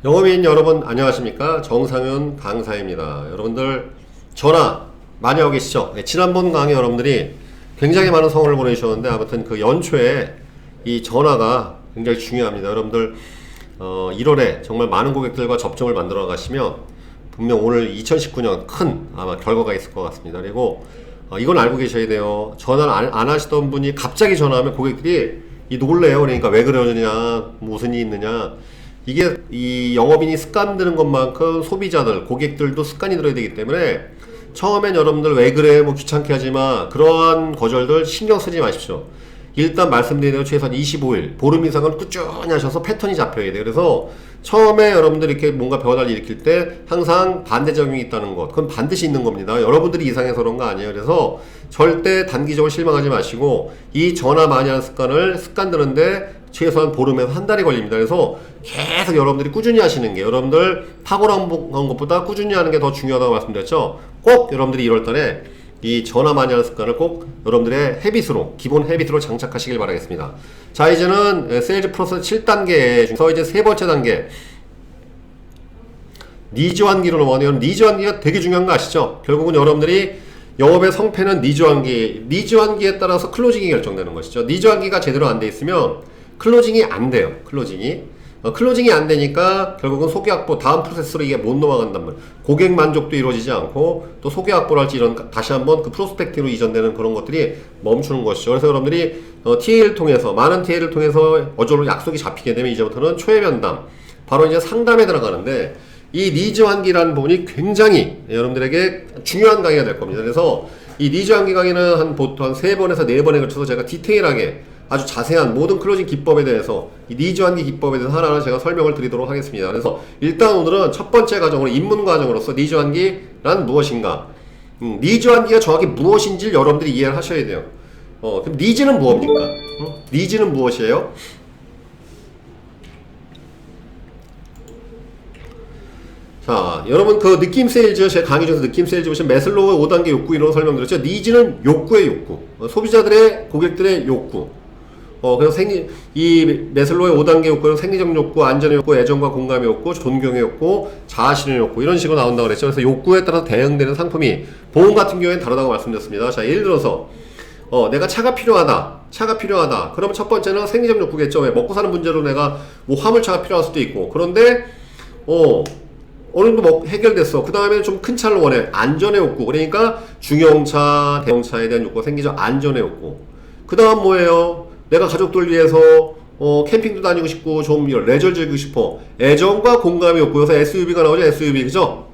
영업인 여러분 안녕하십니까? 정상윤 강사입니다. 여러분들 전화 많이 하고 계시죠? 네, 지난번 강의 여러분들이 굉장히 많은 성원을 보내주셨는데 아무튼 그 연초에 이 전화가 굉장히 중요합니다. 여러분들 1월에 정말 많은 고객들과 접점을 만들어 가시면 분명 오늘 2019년 큰 아마 결과가 있을 것 같습니다. 그리고 이건 알고 계셔야 돼요. 전화를 안 하시던 분이 갑자기 전화하면 고객들이 놀래요. 그러니까 왜 그러느냐, 무슨 일이 있느냐. 이게 이 영업인이 습관 드는 것만큼 소비자들, 고객들도 습관이 들어야 되기 때문에 처음엔 여러분들 왜 그래, 뭐 귀찮게 하지마, 그러한 거절들 신경 쓰지 마십시오. 일단 말씀드린 대로 최소한 25일, 보름 이상은 꾸준히 하셔서 패턴이 잡혀야 돼요. 그래서 처음에 여러분들이 이렇게 뭔가 배워달리 일으킬 때 항상 반대작용이 있다는 것, 그건 반드시 있는 겁니다. 여러분들이 이상해서 그런 거 아니에요. 그래서 절대 단기적으로 실망하지 마시고 이 전화 많이 하는 습관 드는데 최소한 보름에서 한 달이 걸립니다. 그래서 계속 여러분들이 꾸준히 하시는 게, 여러분들 탁월한 것보다 꾸준히 하는 게 더 중요하다고 말씀드렸죠. 꼭 여러분들이 1월달에 이 전화 많이 하는 습관을 꼭 여러분들의 헤빗으로, 기본 헤빗으로 장착하시길 바라겠습니다. 자, 이제는 세일즈 프로세스 7단계 중에서 이제 세 번째 단계 니즈 환기로 넘어가네요. 니즈 환기가 되게 중요한 거 아시죠? 결국은 여러분들이 영업의 성패는 니즈 환기에 따라서 클로징이 결정되는 것이죠. 니즈 환기가 제대로 안 돼 있으면 클로징이 안 돼요. 클로징이 안 되니까 결국은 소개 확보, 다음 프로세스로 이게 못 넘어간단 말이에요. 고객 만족도 이루어지지 않고 또 소개 확보를 할지 이런 다시 한번 그 프로스펙팅으로 이전되는 그런 것들이 멈추는 것이죠. 그래서 여러분들이 TA를 통해서, 많은 TA를 통해서 어쩌로 약속이 잡히게 되면 이제부터는 초회 면담, 바로 이제 상담에 들어가는데 이 니즈 환기라는 부분이 굉장히 여러분들에게 중요한 강의가 될 겁니다. 그래서 이 니즈 환기 강의는 보통 한 3번에서 4번에 걸쳐서 제가 디테일하게 아주 자세한 모든 클로징 기법에 대해서, 이 니즈 환기 기법에 대해서 하나하나 제가 설명을 드리도록 하겠습니다. 그래서 일단 오늘은 첫 번째 과정으로 입문 과정으로서 니즈 환기란 무엇인가, 니즈 환기가 정확히 무엇인지를 여러분들이 이해를 하셔야 돼요. 그럼 니즈는 무엇입니까? 니즈는 무엇이에요? 자, 여러분 그 느낌 세일즈, 제 강의 중에서 느낌 세일즈 보시면 매슬로우의 5단계 욕구 이론 설명드렸죠. 니즈는 욕구의 욕구, 소비자들의, 고객들의 욕구. 그래서 이 매슬로우의 5단계 욕구는 생리적 욕구, 안전의 욕구, 애정과 공감의 욕구, 존경의 욕구, 자아실현의 욕구, 이런 식으로 나온다고 그랬죠. 그래서 욕구에 따라서 대응되는 상품이 보험 같은 경우에는 다르다고 말씀드렸습니다. 자, 예를 들어서 내가 차가 필요하다. 그러면 첫 번째는 생리적 욕구겠죠. 왜? 먹고 사는 문제로 내가 뭐 화물차가 필요할 수도 있고. 그런데 어느 정도 해결됐어. 그 다음에는 좀 큰 차를 원해. 안전의 욕구. 그러니까 중형차, 대형차에 대한 욕구가 생기죠. 안전의 욕구. 그 다음 뭐예요? 내가 가족들 위해서 캠핑도 다니고 싶고 좀 레저를 즐기고 싶어. 애정과 공감의 욕구여서 SUV가 나오죠. SUV. 그죠?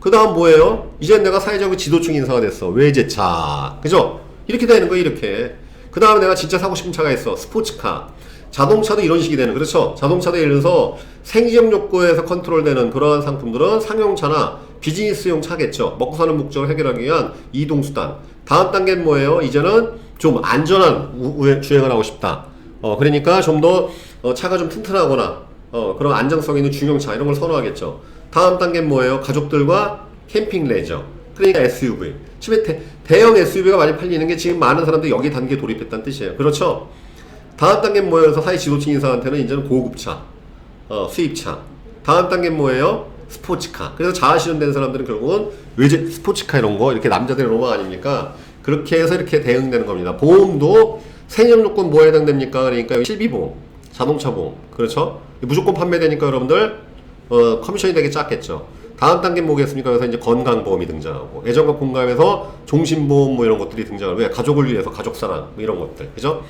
그 다음 뭐예요? 이제 내가 사회적으로 지도층 인사가 됐어. 외제차. 그죠? 이렇게 되는 거예요. 이렇게. 그 다음에 내가 진짜 사고 싶은 차가 있어. 스포츠카. 자동차도 이런 식이 되는, 그렇죠? 자동차도 예를 들어서 생리적 욕구에서 컨트롤되는 그러한 상품들은 상용차나 비즈니스용 차겠죠. 먹고 사는 목적을 해결하기 위한 이동수단. 다음 단계는 뭐예요? 이제는 좀 안전한 주행을 하고 싶다. 그러니까 좀 더 차가 좀 튼튼하거나 그런 안정성 있는 중형차 이런 걸 선호하겠죠. 다음 단계는 뭐예요? 가족들과 캠핑 레저. 그러니까 SUV. 지금 대형 SUV가 많이 팔리는 게 지금 많은 사람들이 여기 단계에 돌입했다는 뜻이에요. 그렇죠? 다음 단계는 뭐예요? 그래서 사회 지도층 인사한테는 이제는 고급차, 수입차. 다음 단계는 뭐예요? 스포츠카. 그래서 자아실현된 사람들은 결국은 외제 스포츠카 이런 거, 이렇게 남자들의 로망 아닙니까? 그렇게 해서 이렇게 대응되는 겁니다. 보험도 생명 요건 뭐에 해당됩니까? 그러니까 실비보험, 자동차 보험. 그렇죠? 무조건 판매되니까 여러분들 커미션이 되게 작겠죠. 다음 단계는 뭐겠습니까? 그래서 이제 건강보험이 등장하고, 애정과 공감에서 종신보험 뭐 이런 것들이 등장하고, 왜? 가족을 위해서 가족사랑 뭐 이런 것들. 그죠?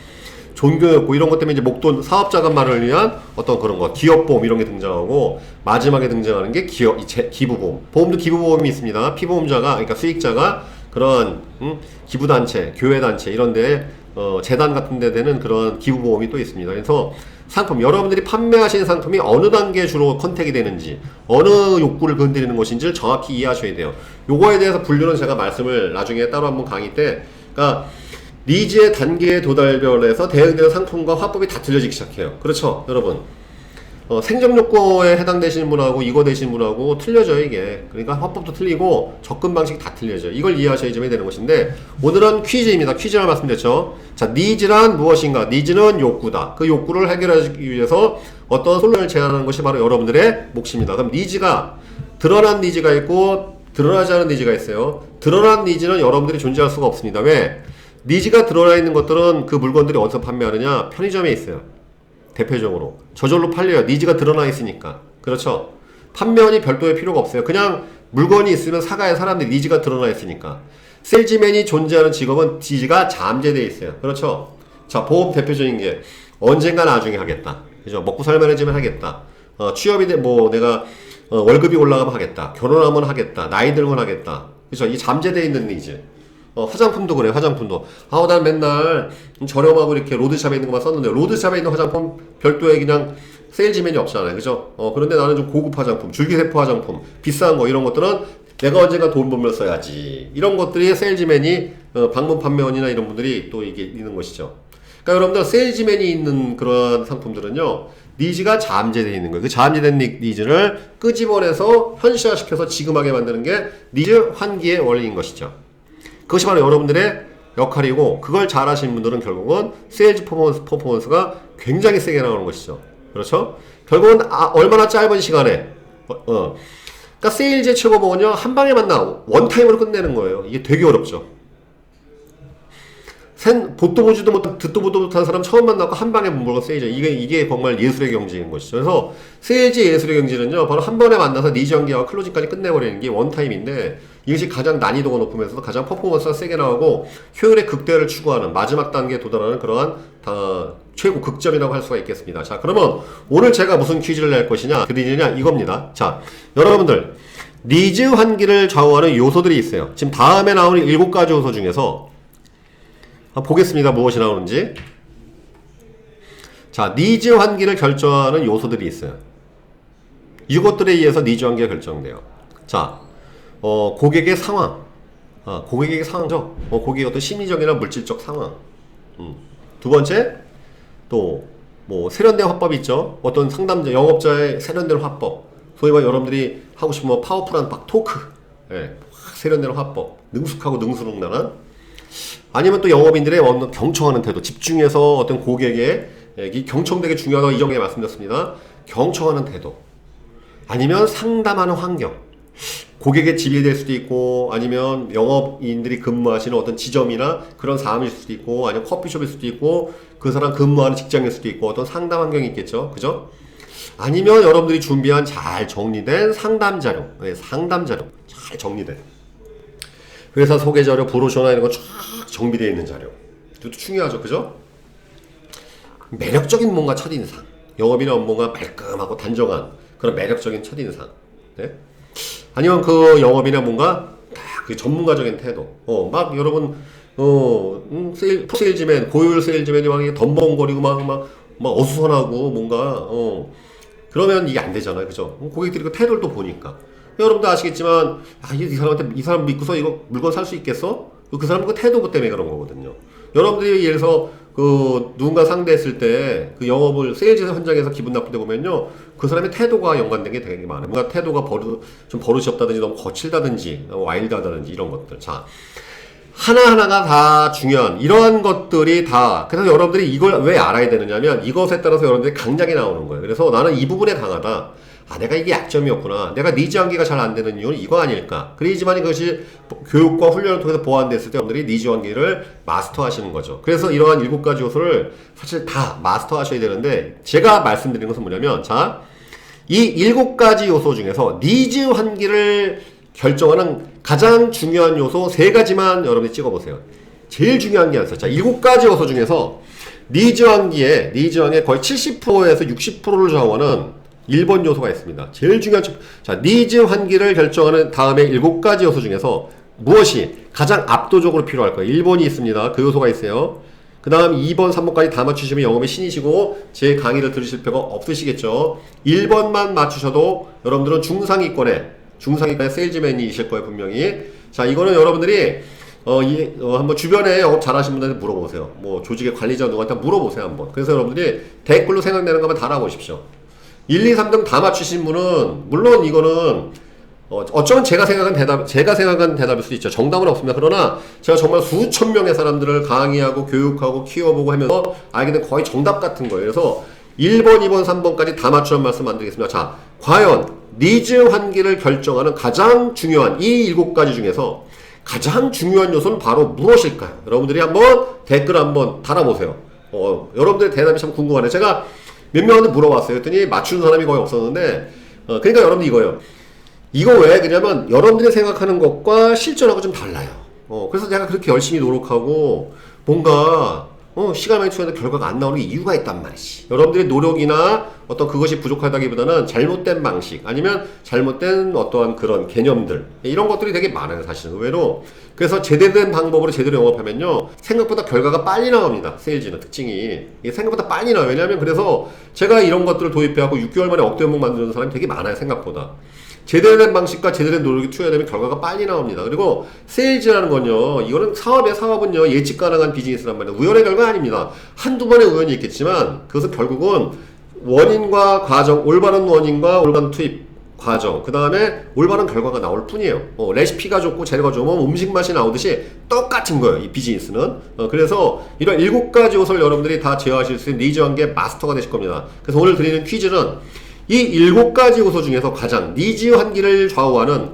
존경했고 이런 것 때문에 이제 목돈 사업자금만을 위한 어떤 그런 거, 기업보험 이런 게 등장하고, 마지막에 등장하는 게 기부보험. 보험도 기부보험이 있습니다. 피보험자가, 그러니까 수익자가 그런 기부단체, 교회단체 이런 데 재단 같은 데 되는 그런 기부보험이 또 있습니다. 그래서 상품, 여러분들이 판매하시는 상품이 어느 단계에 주로 컨택이 되는지, 어느 욕구를 건드리는 것인지를 정확히 이해하셔야 돼요. 요거에 대해서 분류는 제가 말씀을 나중에 따로 한번 강의 때, 그러니까 니즈의 단계의 도달별에서 대응되는 상품과 화법이 다 틀려지기 시작해요. 그렇죠, 여러분? 생존 욕구에 해당되시는 분하고 이거 되시는 분하고 틀려져요, 이게. 그러니까 화법도 틀리고 접근 방식이 다 틀려져요. 이걸 이해하셔야지 되는 것인데, 오늘은 퀴즈입니다. 퀴즈를 말씀드렸죠. 자, 니즈란 무엇인가? 니즈는 욕구다. 그 욕구를 해결하기 위해서 어떤 솔루션을 제안하는 것이 바로 여러분들의 몫입니다. 그럼 니즈가, 드러난 니즈가 있고 드러나지 않은 니즈가 있어요. 드러난 니즈는 여러분들이 존재할 수가 없습니다. 왜? 니즈가 드러나 있는 것들은 그 물건들이 어디서 판매하느냐? 편의점에 있어요. 대표적으로 저절로 팔려요. 니즈가 드러나 있으니까. 그렇죠? 판매원이 별도의 필요가 없어요. 그냥 물건이 있으면 사가야 사람들이 니즈가 드러나 있으니까. 세일즈맨이 존재하는 직업은 니즈가 잠재되어 있어요. 그렇죠? 자, 보험 대표적인 게 언젠가 나중에 하겠다. 그죠? 먹고 살만해지면 하겠다. 취업이 내가 월급이 올라가면 하겠다. 결혼하면 하겠다. 나이 들면 하겠다. 그죠? 이 잠재되어 있는 니즈. 화장품도 그래, 화장품도. 난 맨날 저렴하고 이렇게 로드샵에 있는 것만 썼는데, 로드샵에 있는 화장품 별도의 그냥 세일즈맨이 없잖아요. 그죠? 그런데 나는 좀 고급 화장품, 줄기세포 화장품, 비싼 거, 이런 것들은 내가 언젠가 돈 벌면 써야지. 이런 것들이 세일즈맨이, 방문 판매원이나 이런 분들이 또 이게 있는 것이죠. 그러니까 여러분들 세일즈맨이 있는 그런 상품들은요, 니즈가 잠재되어 있는 거예요. 그 잠재된 니즈를 끄집어내서 현실화시켜서 지금하게 만드는 게 니즈 환기의 원리인 것이죠. 그것이 바로 여러분들의 역할이고, 그걸 잘 하시는 분들은 결국은 세일즈 퍼포먼스가 굉장히 세게 나오는 것이죠. 그렇죠? 결국은 얼마나 짧은 시간에 그러니까 세일즈의 최고봉은요, 한 방에 만나 원타임으로 끝내는 거예요. 이게 되게 어렵죠. 보도 보지도 못한, 듣도 보도 못한 사람 처음 만나고 한 방에 물건 세일즈. 이게 정말 예술의 경지인 것이죠. 그래서 세일즈의 예술의 경지는요, 바로 한 번에 만나서 니즈 관계와 클로징까지 끝내버리는 게 원타임인데, 이것이 가장 난이도가 높으면서도 가장 퍼포먼스가 세게 나오고 효율의 극대화를 추구하는 마지막 단계에 도달하는 그러한 최고 극점이라고 할 수가 있겠습니다. 자, 그러면 오늘 제가 무슨 퀴즈를 낼 것이냐, 드리느냐, 이겁니다. 자, 여러분들, 니즈 환기를 좌우하는 요소들이 있어요. 지금 다음에 나오는 7가지 요소 중에서 한번 보겠습니다. 무엇이 나오는지. 자, 니즈 환기를 결정하는 요소들이 있어요. 이것들에 의해서 니즈 환기가 결정돼요. 자, 고객의 상황. 고객의 상황죠. 고객의 어떤 심리적이나 물질적 상황. 두 번째, 또, 세련된 화법이 있죠. 어떤 상담자, 영업자의 세련된 화법. 소위 말 여러분들이 하고 싶은 파워풀한 토크. 예, 세련된 화법. 능숙하고 능수능란한. 아니면 또 영업인들의 어떤 경청하는 태도, 집중해서 어떤 고객의, 이 경청되게 중요하다고 이전에 말씀드렸습니다. 경청하는 태도. 아니면 상담하는 환경. 고객의 집이 될 수도 있고, 아니면 영업인들이 근무하시는 어떤 지점이나 그런 사무실 수도 있고, 아니면 커피숍일 수도 있고, 그 사람 근무하는 직장일 수도 있고, 어떤 상담 환경이 있겠죠. 그죠? 아니면 여러분들이 준비한 잘 정리된 상담 자료. 네, 상담 자료. 잘 정리된. 회사 소개 자료, 브로셔나 이런 거 쫙 정비되어 있는 자료. 이것도 중요하죠. 그죠? 매력적인 뭔가 첫인상. 영업이나 업무가 말끔하고 단정한 그런 매력적인 첫인상. 네? 아니면 그 영업이나 뭔가 그 전문가적인 태도. 막 여러분, 세일즈맨, 고효율 세일즈맨이 막 덤벙거리고 막 어수선하고 뭔가, 그러면 이게 안 되잖아요. 그죠? 고객들이 그 태도를 또 보니까. 여러분도 아시겠지만, 이 사람 믿고서 이거 물건 살 수 있겠어? 그 사람 그 태도 때문에 그런 거거든요. 여러분들이 예를 들어서 누군가 상대했을 때 그 영업을 세일즈 현장에서 기분 나쁠 때 보면요, 그 사람의 태도가 연관된 게 되게 많아요. 뭔가 태도가 좀 버릇이 없다든지 너무 거칠다든지 너무 와일드하다든지 이런 것들. 자, 하나하나가 다 중요한 이러한 것들이 다, 그래서 여러분들이 이걸 왜 알아야 되느냐면 이것에 따라서 여러분들이 강약이 나오는 거예요. 그래서 나는 이 부분에 강하다. 내가 이게 약점이었구나. 내가 니즈 환기가 잘 안 되는 이유는 이거 아닐까. 그러지만 그것이 교육과 훈련을 통해서 보완됐을 때 여러분들이 니즈 환기를 마스터하시는 거죠. 그래서 이러한 7가지 요소를 사실 다 마스터하셔야 되는데, 제가 말씀드린 것은 뭐냐면, 자, 이 7가지 요소 중에서 니즈 환기를 결정하는 가장 중요한 요소 3가지만 여러분이 찍어보세요. 제일 중요한 게 아니었어요. 자, 7가지 요소 중에서 니즈 환기의 거의 70%에서 60%를 좌우하는 1번 요소가 있습니다. 제일 중요한, 자, 니즈 환기를 결정하는 다음에 7가지 요소 중에서 무엇이 가장 압도적으로 필요할까요? 1번이 있습니다. 그 요소가 있어요. 그 다음 2번, 3번까지 다 맞추시면 영업의 신이시고 제 강의를 들으실 필요가 없으시겠죠. 1번만 맞추셔도 여러분들은 중상위권의 세일즈맨이실 거예요, 분명히. 자, 이거는 여러분들이 한번 주변에 영업 잘하시는 분들한테 물어보세요. 조직의 관리자 누구한테 물어보세요, 한번. 그래서 여러분들이 댓글로 생각나는 것만 달아보십시오. 1, 2, 3등 다 맞추신 분은 물론 이거는 어쩌면 제가 생각한 대답일 수도 있죠. 정답은 없습니다. 그러나 제가 정말 수천 명의 사람들을 강의하고 교육하고 키워보고 하면서 알게 된 거의 정답 같은 거예요. 그래서 1번, 2번, 3번까지 다 맞추는 말씀 안 드리겠습니다. 자, 과연 니즈 환기를 결정하는 가장 중요한 이 7가지 중에서 가장 중요한 요소는 바로 무엇일까요? 여러분들이 한번 댓글 한번 달아보세요. 여러분들의 대답이 참 궁금하네요. 제가 몇 명한테 물어봤어요. 그랬더니 맞추는 사람이 거의 없었는데, 그러니까 여러분들 이거예요. 이거 왜 그러냐면 여러분들이 생각하는 것과 실전하고 좀 달라요. 그래서 제가 그렇게 열심히 노력하고 뭔가 시간 많이 투자해도 결과가 안 나오는 이유가 있단 말이지. 여러분들의 노력이나 어떤 그것이 부족하다기보다는 잘못된 방식 아니면 잘못된 어떠한 그런 개념들 이런 것들이 되게 많아요. 사실은 의외로. 그래서 제대로 된 방법으로 제대로 영업하면요 생각보다 결과가 빨리 나옵니다. 세일즈는 특징이 이게 생각보다 빨리 나와요. 왜냐하면 그래서 제가 이런 것들을 도입해갖고 6개월 만에 억대 연봉 만드는 사람이 되게 많아요. 생각보다. 제대로 된 방식과 제대로 된 노력이 투여되면 결과가 빨리 나옵니다. 그리고 세일즈라는 건요, 이거는 사업은요, 예측 가능한 비즈니스란 말이에요. 우연의 결과 아닙니다. 한두 번의 우연이 있겠지만, 그것은 결국은 원인과 과정, 올바른 원인과 올바른 투입 과정, 그 다음에 올바른 결과가 나올 뿐이에요. 레시피가 좋고 재료가 좋으면 음식 맛이 나오듯이 똑같은 거예요, 이 비즈니스는. 그래서 이런 7가지 요소를 여러분들이 다 제어하실 수 있는 니즈 관계 마스터가 되실 겁니다. 그래서 오늘 드리는 퀴즈는 이 7가지 요소 중에서 가장 니즈 환기를 좌우하는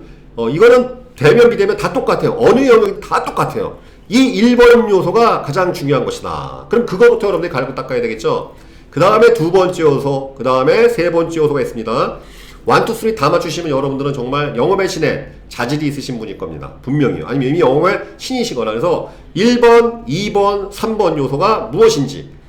이거는 되면 비되면 다 똑같아요. 어느 영역이 다 똑같아요. 이 1번 요소가 가장 중요한 것이다. 그럼 그거부터 여러분들이 갈고 닦아야 되겠죠. 그 다음에 두 번째 요소, 그 다음에 세 번째 요소가 있습니다. 1, 2, 3 다 맞추시면 여러분들은 정말 영업의 신에 자질이 있으신 분일 겁니다. 분명히요. 아니면 이미 영업의 신이시거나. 그래서 1번, 2번, 3번 요소가 무엇인지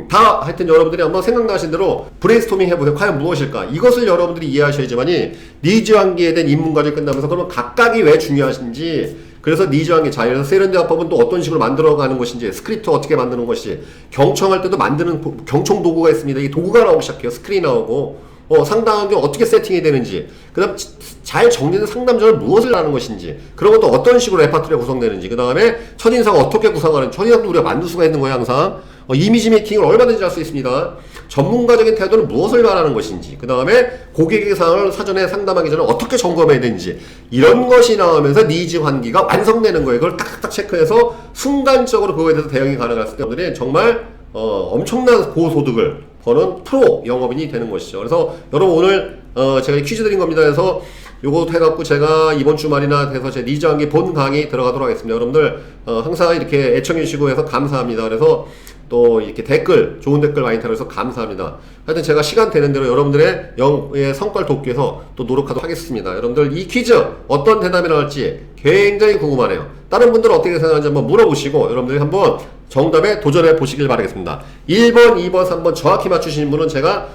다 하여튼 여러분들이 한번 생각나신 대로 브레인스토밍 해보세요. 과연 무엇일까? 이것을 여러분들이 이해하셔야지만이 니즈 환기에 대한 입문 과정이 끝나면서 그러면 각각이 왜 중요하신지, 그래서 니즈 환기 자율에서 세련된 화법은 또 어떤 식으로 만들어가는 것인지, 스크립트 어떻게 만드는 것이, 경청할 때도 만드는 경청 도구가 있습니다. 이 도구가 나오기 시작해요. 스크린 나오고 상담하기 어떻게 세팅이 되는지, 그 다음 잘 정리된 상담자는 무엇을 하는 것인지, 그런 것도 어떤 식으로 레파토리가 구성되는지, 그 다음에 첫인상 어떻게 구성하는지, 첫인상도 우리가 만들 수가 있는 거예요. 항상 이미지 메이킹을 얼마든지 할 수 있습니다. 전문가적인 태도는 무엇을 말하는 것인지, 그 다음에 고객의 상황을 사전에 상담하기 전에 어떻게 점검해야 되는지, 이런 것이 나오면서 니즈 환기가 완성되는 거예요. 그걸 딱딱 체크해서 순간적으로 그거에 대해서 대응이 가능할 때 여러분들이 정말 엄청난 고소득을 버는 프로 영업인이 되는 것이죠. 그래서 여러분 오늘 제가 퀴즈 드린 겁니다. 그래서 요거 해갖고 제가 이번 주말이나 돼서 제 니즈 환기 본 강의 들어가도록 하겠습니다. 여러분들 항상 이렇게 애청해주시고 해서 감사합니다. 그래서 또 이렇게 댓글, 좋은 댓글 많이 달아서 감사합니다. 하여튼 제가 시간 되는 대로 여러분들의 영의 성과를 돕기 위해서 또 노력하도록 하겠습니다. 여러분들 이 퀴즈 어떤 대답이 나올지 굉장히 궁금하네요. 다른 분들은 어떻게 생각하는지 한번 물어보시고 여러분들이 한번 정답에 도전해 보시길 바라겠습니다. 1번, 2번, 3번 정확히 맞추시는 분은 제가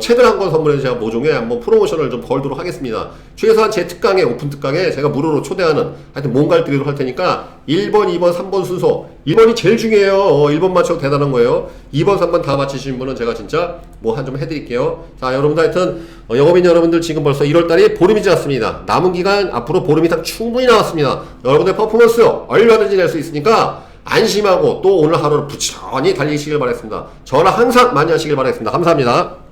책을 한 권 선물해서 제가 모종에 한번 프로모션을 좀 걸도록 하겠습니다. 최소한 제 특강에, 오픈 특강에 제가 무료로 초대하는 하여튼 뭔가를 드리도록 할 테니까 1번, 2번, 3번 순서 1번이 제일 중요해요. 1번 맞춰도 대단한 거예요. 2번, 3번 다 맞히시는 분은 제가 진짜 뭐 한 좀 해드릴게요. 자, 여러분들 하여튼 영업인 여러분들 지금 벌써 1월달이 보름이 지났습니다. 남은 기간 앞으로 보름 이상 충분히 나왔습니다. 여러분들 퍼포먼스 얼마든지 낼 수 있으니까 안심하고 또 오늘 하루를 부지런히 달리시길 바라겠습니다. 전화 항상 많이 하시길 바라겠습니다. 감사합니다.